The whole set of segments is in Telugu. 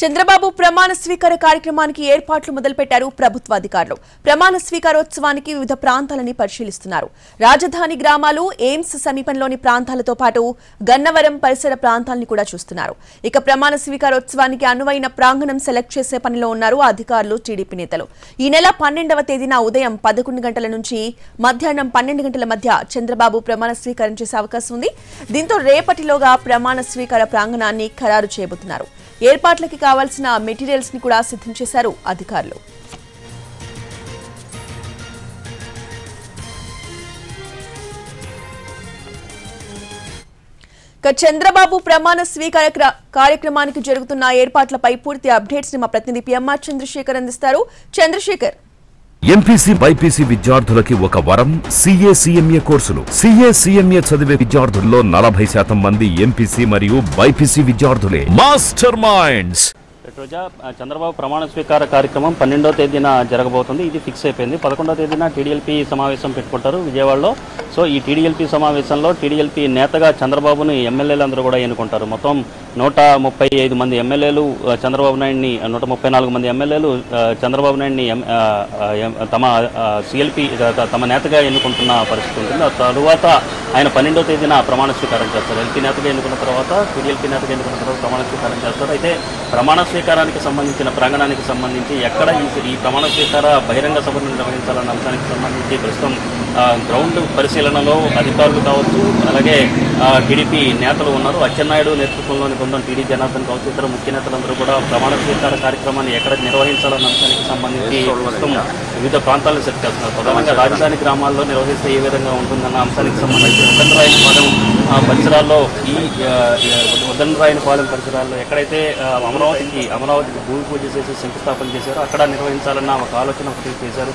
చంద్రబాబు ప్రమాణ స్వీకార కార్యక్రమానికి ఏర్పాట్లు మొదలుపెట్టారు ప్రభుత్వ అధికారులు. ప్రమాణ స్వీకారోత్సవానికి వివిధ ప్రాంతాలని పరిశీలిస్తున్నారు. రాజధాని గ్రామాలు, ఎయిమ్స్ సమీపంలోని ప్రాంతాలతో పాటు గన్నవరం పరిసర ప్రాంతాలను కూడా చూస్తున్నారు. ఇక ప్రమాణ స్వీకారోత్సవానికి అనువైన ప్రాంగణం సెలెక్ట్ చేసే పనిలో ఉన్నారు అధికారులు, టీడీపీ నేతలు. ఈ నెల 12వ తేదీన ఉదయం 11 గంటల నుంచి మధ్యాహ్నం 12 గంటల మధ్య చంద్రబాబు ప్రమాణ స్వీకారం చేసే అవకాశం ఉంది. దీంతో రేపటిలోగా ప్రమాణ స్వీకార ప్రాంగణాన్ని ఖరారు చేయబోతున్నారు. ఏర్పాట్లకి కావాల్సిన మెటీరియల్స్ ని కూడా సిద్ధం చేశారు అధికారులు. చంద్రబాబు ప్రమాణ స్వీకార కార్యక్రమానికి జరుగుతున్న ఏర్పాట్లపై పూర్తి అప్డేట్స్ ని మా ప్రతినిధి పిఎంఆర్ చంద్రశేఖర్ అందిస్తారు. చంద్రశేఖర్, ఎంపీసీ బైపీసీ విద్యార్థులకి ఒక వరం సీఏ సీఎంఏ కోర్సులు. సీఏ సీఎంఏ చదివే విద్యార్థుల్లో 40% మంది ఎంపీసీ మరియు బైపీసీ విద్యార్థులే. Master minds. రోజా చంద్రబాబు ప్రమాణ స్వీకార కార్యక్రమం 12వ తేదీన జరగబోతుంది. ఇది ఫిక్స్ అయిపోయింది. 11వ తేదీన టీడీఎల్పీ సమావేశం పెట్టుకుంటారు విజయవాడలో. సో ఈ టీడీఎల్పీ సమావేశంలో టీడీఎల్పీ నేతగా చంద్రబాబుని ఎమ్మెల్యేలు అందరూ కూడా ఎన్నుకుంటారు. మొత్తం 135 మంది ఎమ్మెల్యేలు చంద్రబాబు నాయుడిని, 134 మంది ఎమ్మెల్యేలు చంద్రబాబు నాయుడిని తమ సిఎల్పీ తమ నేతగా ఎన్నుకుంటున్న పరిస్థితి ఉంటుంది. ఆ తరువాత ఆయన 12వ తేదీన ప్రమాణ స్వీకారం చేస్తారు. ఎల్పీ నేతగా ఎన్నుకున్న తర్వాత టీడీఎల్పీ నేతగా ఎన్నుకున్న తర్వాత ప్రమాణ స్వీకారం చేస్తారు. అయితే ప్రమాణ స్వీకారానికి సంబంధించిన ప్రాంగణానికి సంబంధించి ఎక్కడ ఈ ప్రమాణ స్వీకార బహిరంగ సభను నిర్వహించాలన్న అంశానికి సంబంధించి ప్రస్తుతం గ్రౌండ్ పరిశీలనలో అధికారులు కావచ్చు, అలాగే టీడీపీ నేతలు ఉన్నారు. అచ్చెన్నాయుడు నేతృత్వంలోని బృందం, టీడీ జనార్దన్ కావచ్చు, ఇతర ముఖ్య నేతలందరూ కూడా ప్రమాణ స్వీకార కార్యక్రమాన్ని ఎక్కడ నిర్వహించాలన్న అంశానికి సంబంధించి ప్రస్తుతం వివిధ ప్రాంతాలను సెట్ చేస్తున్నారు. ప్రధానంగా రాజధాని గ్రామాల్లో నిర్వహిస్తే ఏ విధంగా ఉంటుందన్న అంశానికి సంబంధించి ఉదండరాయనపాలెం పరిసరాల్లో ఉదండరాయనపాలెం పరిసరాల్లో ఎక్కడైతే అమరావతికి భూమి పూజ చేసి శంకుస్థాపన చేశారు, అక్కడ నిర్వహించాలన్న ఒక ఆలోచన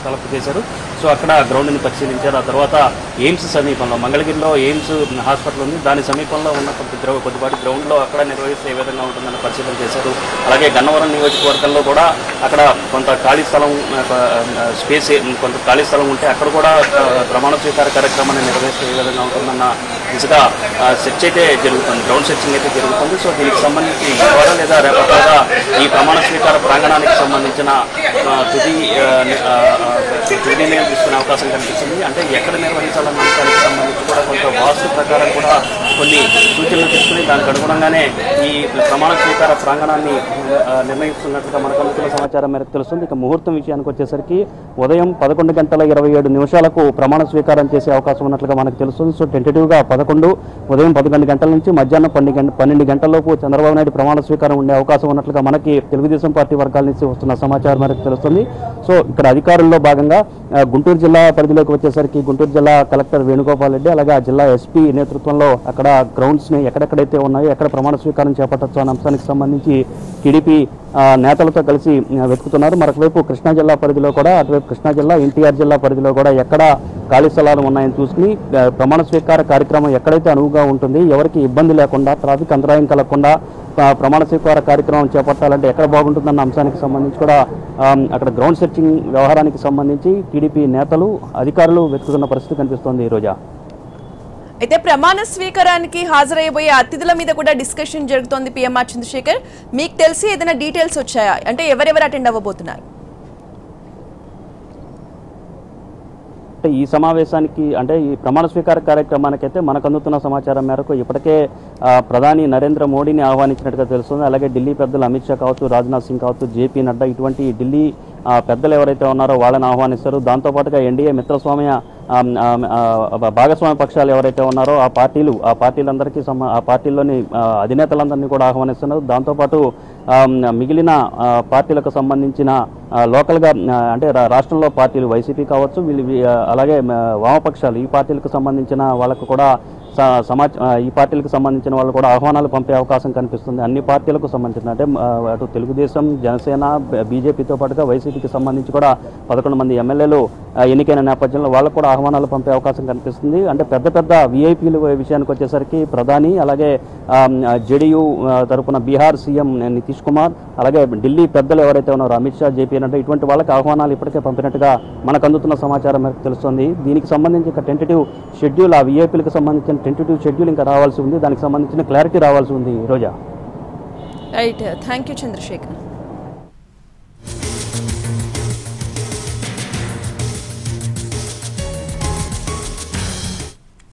తలపు చేశారు. సో అక్కడ గ్రౌండ్ని పరిశీలించారు. ఆ తర్వాత ఎయిమ్స్ సమీపంలో, మంగళగిరిలో ఎయిమ్స్ హాస్పిటల్ ఉంది, దాని సమీపంలో ఉన్న కొద్దిపాటి గ్రౌండ్లో అక్కడ నిర్వహిస్తే ఏ విధంగా ఉంటుందని పరిశీలన చేశారు. అలాగే గన్నవరం నియోజకవర్గంలో కూడా అక్కడ కొంత ఖాళీ స్థలం ఉంటే అక్కడ కూడా ప్రమాణ స్వీకార కార్యక్రమాన్ని నిర్వహిస్తే ఏ విధంగా ఉంటుందన్న దిశగా సెర్చ్ అయితే జరుగుతుంది, గ్రౌండ్ సెర్చింగ్ అయితే జరుగుతుంది. సో దీనికి సంబంధించి ఇవాళ లేదా రేపటిగా ఈ ప్రమాణ స్వీకార ప్రాంగణానికి సంబంధించిన తుది నిర్ణయం తీసుకునే అవకాశం కనిపిస్తుంది. అంటే ఎక్కడ నిర్వహించాలన్న అంశానికి సంబంధించి కూడా కొంత వాస్తు ప్రకారం కూడా కొన్ని సూచనలు తీసుకుని దానికి అనుగుణంగానే ఈ ప్రమాణ స్వీకార ప్రాంగణాన్ని నిర్ణయిస్తున్నట్లుగా మనకు అందుతున్న సమాచారం మేరకు తెలుస్తుంది. ఇక ముహూర్తం విషయానికి వచ్చేసరికి ఉదయం 11:27 ప్రమాణ స్వీకారం చేసే అవకాశం ఉన్నట్లుగా మనకు తెలుస్తుంది. సో టెంటేటివ్గా ఉదయం 11 గంటల నుంచి మధ్యాహ్నం 12 గంటలలోపు చంద్రబాబు నాయుడు ప్రమాణ స్వీకారం ఉండే అవకాశం ఉన్నట్లుగా మనకి తెలుగుదేశం పార్టీ వర్గాల నుంచి వస్తున్న సమాచారం మేరకు తెలుస్తుంది. సో ఇక్కడ అధికారుల్లో భాగంగా గుంటూరు జిల్లా పరిధిలోకి వచ్చేసరికి గుంటూరు జిల్లా కలెక్టర్ వేణుగోపాల్ రెడ్డి, అలాగే ఆ జిల్లా ఎస్పీ నేతృత్వంలో అక్కడ గ్రౌండ్స్ని ఎక్కడెక్కడైతే ఉన్నాయో ఎక్కడ ప్రమాణ స్వీకారం చేపట్టచ్చు అనే అంశానికి సంబంధించి టీడీపీ నేతలతో కలిసి వెతుకుతున్నారు. మరొకవైపు కృష్ణా జిల్లా పరిధిలో కూడా, అటువైపు కృష్ణా జిల్లా, ఎన్టీఆర్ జిల్లా పరిధిలో కూడా ఎక్కడ ఖాళీ స్థలాలు ఉన్నాయని చూసుకుని ప్రమాణ స్వీకార కార్యక్రమం ఎక్కడైతే అనువుగా ఉంటుంది, ఎవరికి ఇబ్బంది లేకుండా, ట్రాఫిక్ అంతరాయం కలగకుండా ప్రమాణ స్వీకార కార్యక్రమం చేపట్టాలంటే ఎక్కడ బాగుంటుందన్న అంశానికి సంబంధించి కూడా అక్కడ గ్రౌండ్ సెర్చింగ్ వ్యవహారానికి సంబంధించి టీడీపీ నేతలు, అధికారులు వెతుకుతున్న పరిస్థితి కనిపిస్తోంది ఈ రోజా. అయితే ప్రమాణ స్వీకారానికి హాజరయ్యబోయే అతిథుల మీద కూడా డిస్కషన్ జరుగుతోంది. పిఎంఆర్ చంద్రశేఖర్, మీకు తెలిసి ఏదైనా డీటెయిల్స్ వచ్చాయా? అంటే ఎవరెవరు అటెండ్ అవ్వబోతున్నారు? ఈ సమావేశానికి, అంటే ఈ ప్రమాణ స్వీకార కార్యక్రమానికి అయితే మనకు అందుతున్న సమాచారం మేరకు ఇప్పటికే ప్రధాని నరేంద్ర మోడీని ఆహ్వానించినట్టుగా తెలుస్తుంది. అలాగే ఢిల్లీ పెద్దలు అమిత్ షా కావచ్చు, రాజ్నాథ్ సింగ్ కావచ్చు, జేపీ నడ్డా, ఇటువంటి ఢిల్లీ పెద్దలు ఎవరైతే ఉన్నారో వాళ్ళని ఆహ్వానిస్తారు. దాంతోపాటుగా ఎన్డీఏ భాగస్వామ్య పక్షాలు ఎవరైతే ఉన్నారో ఆ పార్టీలందరికీ ఆ పార్టీల్లోని అధినేతలందరినీ కూడా ఆహ్వానిస్తున్నారు. దాంతోపాటు మిగిలిన పార్టీలకు సంబంధించిన లోకల్గా, అంటే రాష్ట్రంలో పార్టీలు వైసీపీ కావచ్చు, అలాగే వామపక్షాలు, ఈ పార్టీలకు సంబంధించిన వాళ్ళకు కూడా ఈ పార్టీలకు సంబంధించిన వాళ్ళు కూడా ఆహ్వానాలు పంపే అవకాశం కనిపిస్తుంది. అన్ని పార్టీలకు సంబంధించిన, అంటే అటు తెలుగుదేశం, జనసేన, బీజేపీతో పాటుగా వైసీపీకి సంబంధించి కూడా 11 మంది ఎమ్మెల్యేలు ఎన్నికైన నేపథ్యంలో వాళ్ళకు కూడా ఆహ్వానాలు పంపే అవకాశం కనిపిస్తుంది. అంటే పెద్ద వీఐపీల విషయానికి వచ్చేసరికి ప్రధాని, అలాగే జేడీయూ తరపున బీహార్ సీఎం నితీష్ కుమార్, అలాగే ఢిల్లీ పెద్దలు ఎవరైతే ఉన్నారో అమిత్ షా, జేపీ నడ్డా, ఇటువంటి వాళ్ళకి ఆహ్వానాలు ఇప్పటికే పంపినట్టుగా మనకు అందుతున్న సమాచారం మేరకు తెలుస్తుంది. దీనికి సంబంధించి టెంటేటివ్ షెడ్యూల్, ఆ వీఐపీలకు సంబంధించిన టెంటేటివ్ షెడ్యూల్ ఇంకా రావాల్సి ఉంది. దానికి సంబంధించిన క్లారిటీ రావాల్సి ఉంది ఈ రోజా. Right, thank you Chandrasekhar.